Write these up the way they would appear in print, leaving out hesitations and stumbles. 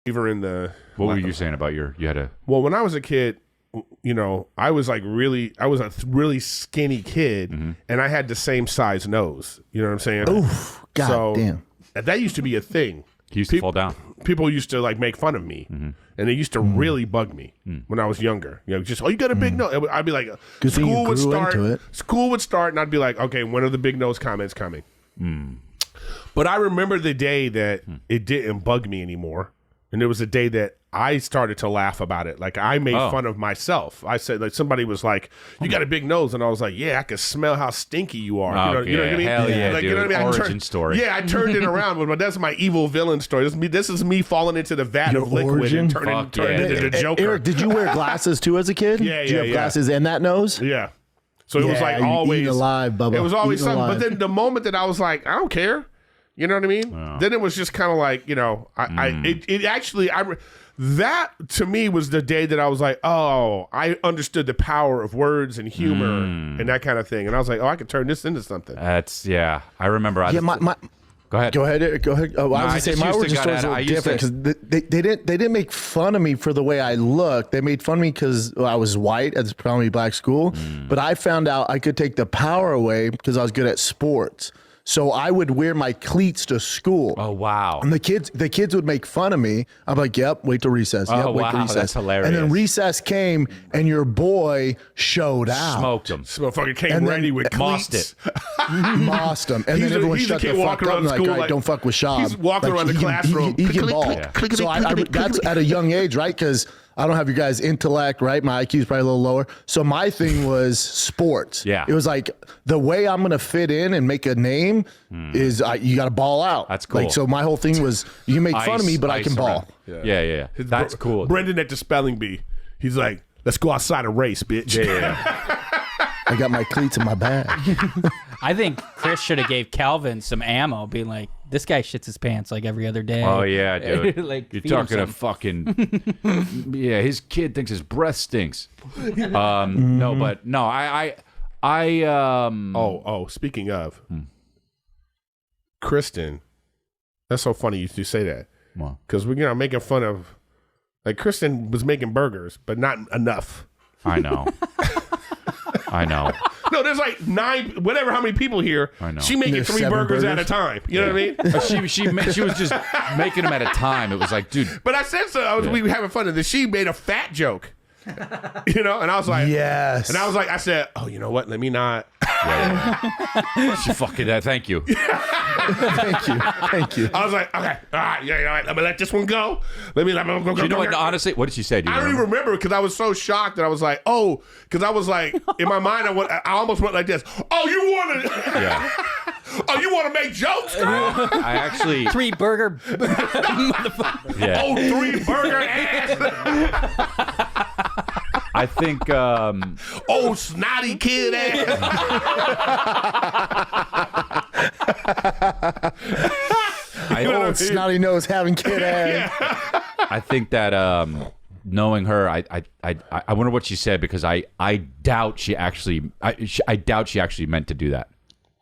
believer in the. What were you saying about you had a? Well, when I was a kid, I was a really skinny kid, and I had the same size nose. You know what I'm saying? Oof, God damn. That used to be a thing. He used to fall down. People used to like make fun of me, and they used to really bug me when I was younger. Just you got a big nose. I'd be like, school would start, and I'd be like, okay, when are the big nose comments coming? But I remember the day that it didn't bug me anymore, and it was the day that I started to laugh about it. Like I made fun of myself. I said, like somebody was like, "You got a big nose," and I was like, "Yeah, I can smell how stinky you are." You know what I mean? Hell yeah, like, dude. You know what I mean? Origin story. Yeah, I turned it around, but that's my evil villain story. This is me falling into the vat of liquid and turning into the Joker. Eric, did you wear glasses too as a kid? Yeah, Did you have glasses and that nose? Yeah. So it was like always alive, Bubba. It was always Eating something. alive. But then the moment that I was like, I don't care. You know what I mean? Then it was just kind of like, that to me was the day that I was like, oh, I understood the power of words and humor and that kind of thing. And I was like, oh, I could turn this into something. I remember. Go ahead. Go ahead. Oh, I was gonna say my origin story is a little different because they didn't make fun of me for the way I looked. They made fun of me because I was white at this predominantly black school. But I found out I could take the power away because I was good at sports. So I would wear my cleats to school. Oh, wow. And the kids would make fun of me. I'm like, yep, wait till recess. Yep, wait till recess. That's hilarious. And then recess came, and your boy showed out. Smoked him. This motherfucker came ready with cleats. Mossed him. And then everyone shut the fuck up and like, all right, don't fuck with Schaub. He's walking around the classroom. He can ball. So that's at a young age, right? Because I don't have your guys' intellect, right? My IQ is probably a little lower. So my thing was sports. Yeah. It was like the way I'm going to fit in and make a name is you got to ball out. That's cool. Like, so my whole thing was you can make fun of me, but I can ball. Yeah. That's cool. Brendan at the spelling bee. He's like, let's go outside and race, bitch. Yeah. I got my cleats in my bag. I think Chris should have gave Calvin some ammo, being like, this guy shits his pants like every other day. Oh, yeah, dude. Like, you're talking a fucking... yeah, his kid thinks his breath stinks. No, but... No, speaking of... Kristen, that's so funny you say that. Because we're making fun of... Like, Kristen was making burgers, but not enough. I know. No, there's like 9, whatever, how many people here. I know. She making 3 burgers at a time. You know what I mean? She was just making them at a time. It was like, dude. But I said so. We were having fun, and then she made a fat joke. And I was like, yes. And I said, oh, you know what? Let me not. She fucking that. Thank you. Thank you. I was like, okay, all right, let me let this one go. Let me go. You know what? Honestly, what did she say? I don't even remember because I was so shocked that I was like, oh, because I was like, in my mind, I almost went like this. Oh, you want to? Yeah. Oh, you want to make jokes, girl? I actually 3 burger. Yeah. Oh, 3 burger ass. I think. Oh, snotty kid ass. Old snotty nose having kid ass. I think that knowing her, I wonder what she said because I doubt she actually meant to do that.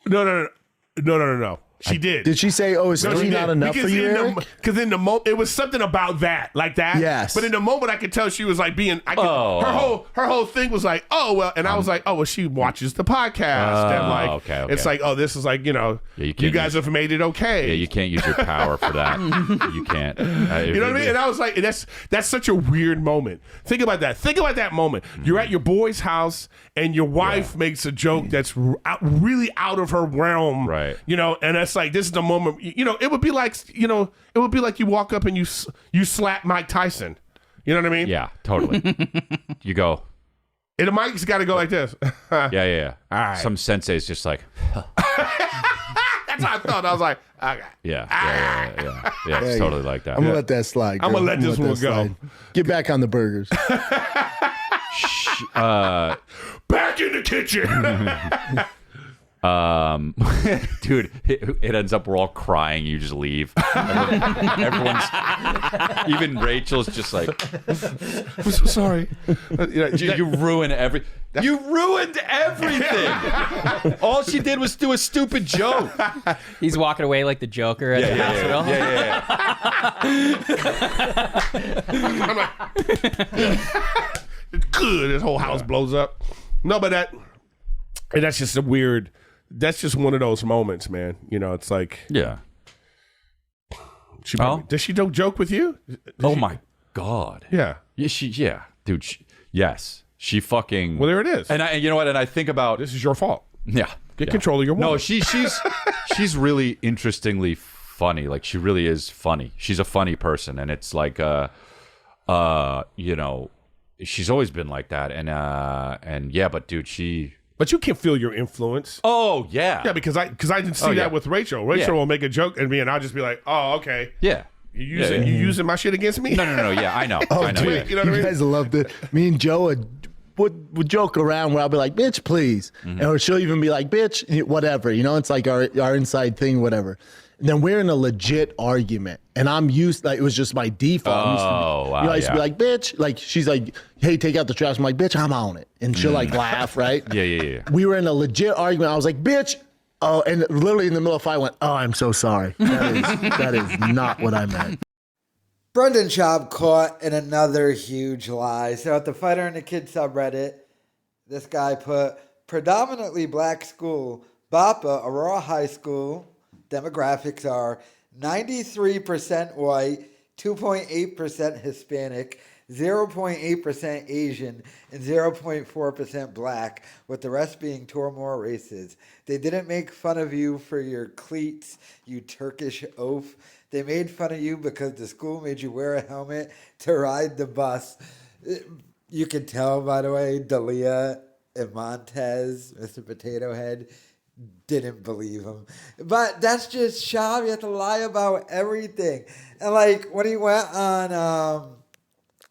No. She did. Did she say, "Oh, is 3 not enough for you, Eric?" Because in the moment, it was something about that, like that. Yes. But in the moment, I could tell she was like being. Her whole thing was like, oh well, and I was like, oh well, she watches the podcast, and like, okay. It's like, oh, this is like, you guys have made it okay. Yeah, you can't use your power for that. You can't. You know what I mean? And I was like, that's such a weird moment. Think about that. Think about that moment. You're at your boy's house, and your wife makes a joke that's really out of her realm, right? And it's like, this is the moment. It would be like, you walk up and you slap Mike Tyson. You know what I mean? Yeah, totally. You go. And the mic's got to go like this. Yeah. All right. Some sensei's just like. That's how I felt. I was like, okay. Yeah. It's totally like that. I'm gonna let that slide. I'm gonna let this one go. Get back on the burgers. Back in the kitchen. Dude, it ends up we're all crying. You just leave. Everyone's, even Rachel's just like, I'm so sorry. You ruin You ruined everything. All she did was do a stupid joke. He's walking away like the Joker at the hospital. It's good. This whole house blows up. No, but that's just a weird. That's just one of those moments, man. You know, it's like, yeah. Does she don't joke with you? My God. Yeah. Yeah, dude. Yes, she fucking. Well, there it is. And you know what? And I think about this is your fault. Yeah. Get control of your woman. No, she's really interestingly funny. Like, she really is funny. She's a funny person, and it's like, you know, she's always been like that. And yeah, but dude, But you can feel your influence. Oh yeah, yeah. Because I didn't see that with Rachel. Rachel will make a joke and I'll just be like, oh, okay. Yeah. You using my shit against me? No. Yeah, I know. Oh, I know. dude, You know what I mean? guys loved it. Me and Joe would joke around where I'll be like, bitch, please. Or she'll even be like, bitch, whatever. You know, it's like our inside thing, whatever. And then we're in a legit argument. And I'm used, like, it was just my default. I used to be like, bitch. Like, she's like, hey, take out the trash. I'm like, bitch, I'm on it. And she'll like laugh, right? Yeah. We were in a legit argument. I was like, bitch. Oh, and literally in the middle of the fight, I went, oh, I'm so sorry. That is not what I meant. Brendan Schaub caught in another huge lie. So at the Fighter and the Kid subreddit, this guy put predominantly black school, Bapa, Aurora High School. Demographics are 93% white, 2.8% Hispanic, 0.8% Asian, and 0.4% black, with the rest being two or more races. They didn't make fun of you for your cleats, you Turkish oaf. They made fun of you because the school made you wear a helmet to ride the bus. You can tell, by the way, Dalia and Montez, Mr. Potato Head, didn't believe him. But that's just Schaub. You have to lie about everything. And like when he went on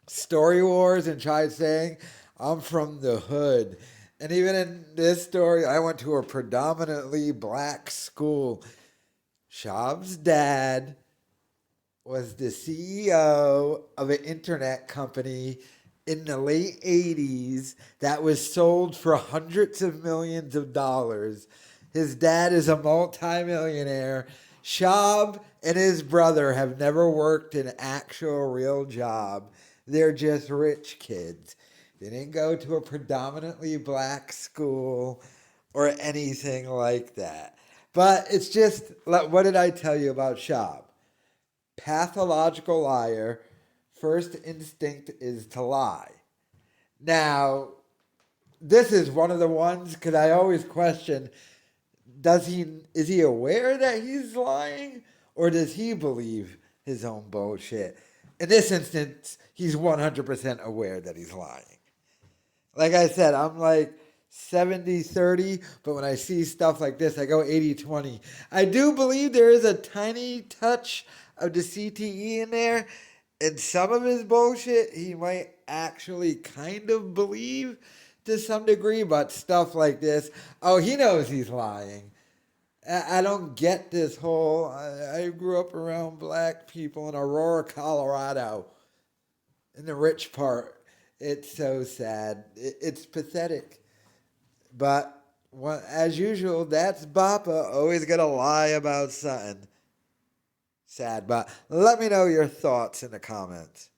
Story Wars and tried saying, I'm from the hood. And even in this story, I went to a predominantly black school. Schaub's dad was the CEO of an internet company in the late 80s that was sold for hundreds of millions of dollars. His dad is a multimillionaire. Schaub and his brother have never worked an actual real job. They're just rich kids. They didn't go to a predominantly black school or anything like that. But it's just, what did I tell you about Schaub? Pathological liar. First instinct is to lie. Now, this is one of the ones, because I always question, is he aware that he's lying, or does he believe his own bullshit? In this instance, he's 100% aware that he's lying. Like I said, I'm like 70-30, but when I see stuff like this, I go 80-20. I do believe there is a tiny touch of the CTE in there, and some of his bullshit he might actually kind of believe to some degree, but stuff like this, oh, he knows he's lying. I don't get this whole, I grew up around black people in Aurora, Colorado, in the rich part. It's so sad. It's pathetic. But as usual, that's Bapa, always going to lie about something. Sad, but let me know your thoughts in the comments.